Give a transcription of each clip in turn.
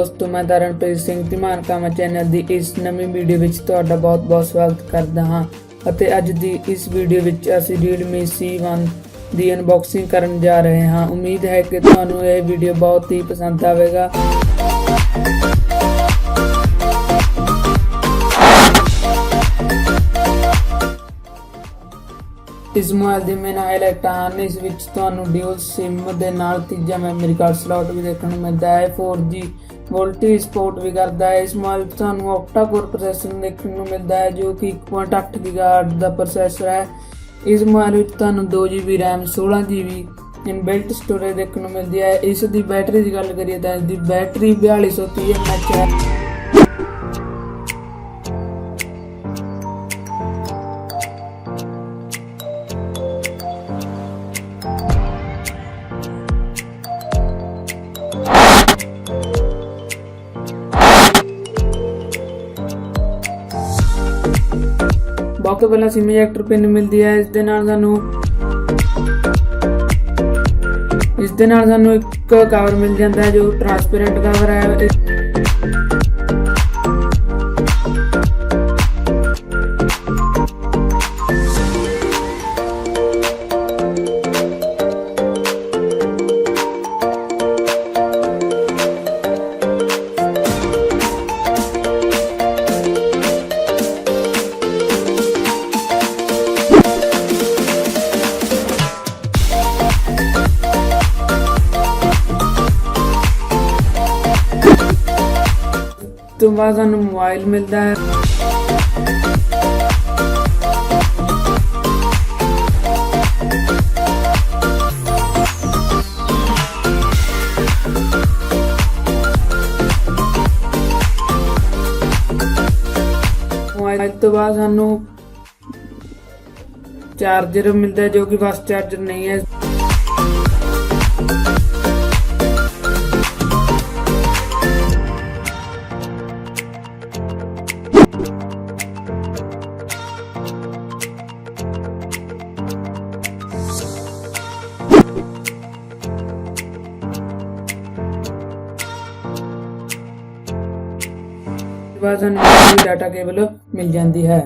दोस्तों, मैं धर्मप्रीत सिंह ਧੀਮਾਨ कामल चैनल की इस नवीं वीडियो में तुहाडा बहुत बहुत स्वागत करदा हाँ। ਅਤੇ ਅੱਜ ਦੀ इस वीडियो ਵਿੱਚ ਅਸੀਂ Realme C1 ਦੀ अनबॉक्सिंग ਕਰਨ जा रहे हाँ। उम्मीद है कि ਤੁਹਾਨੂੰ ਇਹ वीडियो बहुत ही पसंद आएगा। इस मोबाइल की मेन हाईलाइट ਹਨ इस ਵਿੱਚ ਤੁਹਾਨੂੰ ਡਿਊਲ सिम ਦੇ ਨਾਲ ਤੀਜਾ ਮੈਮਰੀ ਕਾਰਡ ਸਲੋਟ भी देखने को मिलता है। 4G वोल्टेज सपोर्ट भी करता है। इस मोबाइल ਤੁਹਾਨੂੰ ऑक्टा कोर प्रोसेसर देखने को मिलता है जो कि 1.8 गीगाहर्ट्ज का प्रोसेसर है। इस मोबाइल में ਤੁਹਾਨੂੰ 2GB RAM 16GB inbuilt storage देखने को मिलती है। इस दी बैटरी की गल करिए तो इसकी बैटरी 4230 mAh है। बॉक्स तो पहला सिम इजेक्टर पिन मिलती है। इस दे नाल सानू एक कवर मिल जाता है जो ट्रांसपेरेंट कवर है। तो बाद सानू मोबाइल मिलता है। मोबाइल तो बाद सानू चार्जर मिलता है जो कि फास्ट चार्जर नहीं है। डाटा केबल मिल जाती है।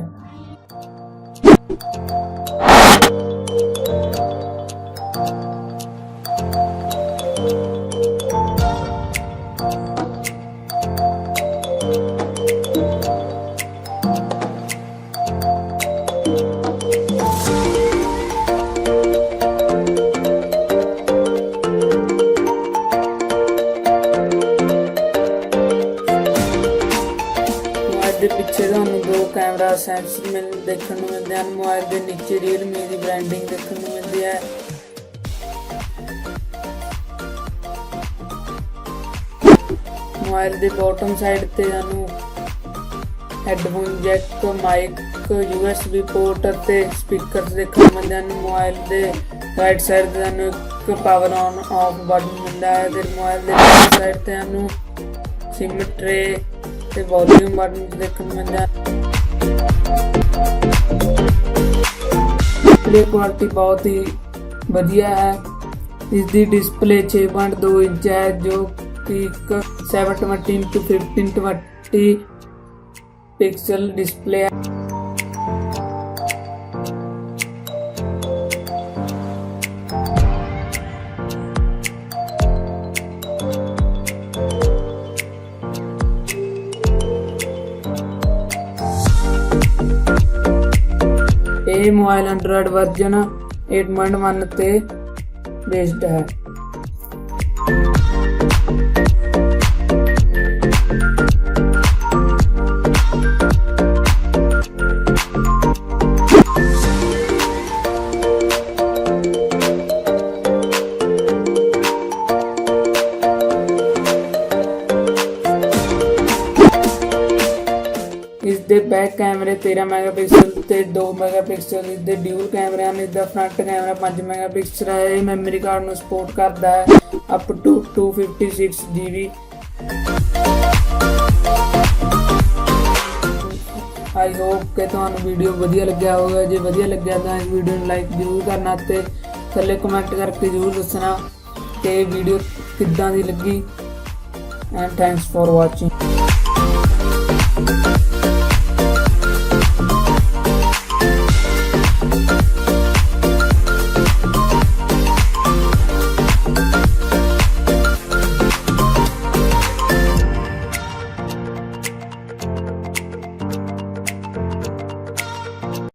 पिछे ਤੁਹਾਨੂੰ दो कैमरा सेंसर देखने को मिलते हैं। मोबाइल के नीचे Realme की ब्रांडिंग देखने को मिलती है। मोबाइल के बॉटम साइड ते ਸਾਨੂੰ headphone jack mic USB port ਅਤੇ स्पीकर देखने को मिलते हैं। मोबाइल के राइट साइड ਤੇ ਸਾਨੂੰ एक पावर ऑन ऑफ बटन मिलता है। ਤੇ मोबाइल के लेफ्ट साइड ਤੇ ਸਾਨੂੰ सिम ट्रे ਤੇ वॉल्यूम बटन देखने को मिलता है। डिस्प्ले क्वालिटी बहुत ही बढ़िया है। इसकी डिस्प्ले 6.2 इंच है जो कि 720x1520 पिक्सल डिस्प्ले है। ये मोबाइल एंड्रॉयड वर्जन 8.1 ते बेस्ड है। इसके बैक कैमरे 13 मैगापिक्सल ते 2 मैगापिक्सल इसके ड्यूल कैमरे हैं। इसका फ्रंट कैमरा 5 मैगापिक्सल है। ये मैमरी कार्ड में सपोर्ट करता है up to 256GB। I hope कि तुहानू वीडियो वधिया लग्या होगा। जे वधिया लग्या तो इस वीडियो को लाइक जरूर करना ते थल्ले कमेंट करके जरूर दसना कि वीडियो किद्दां दी लगी। and thanks for watching.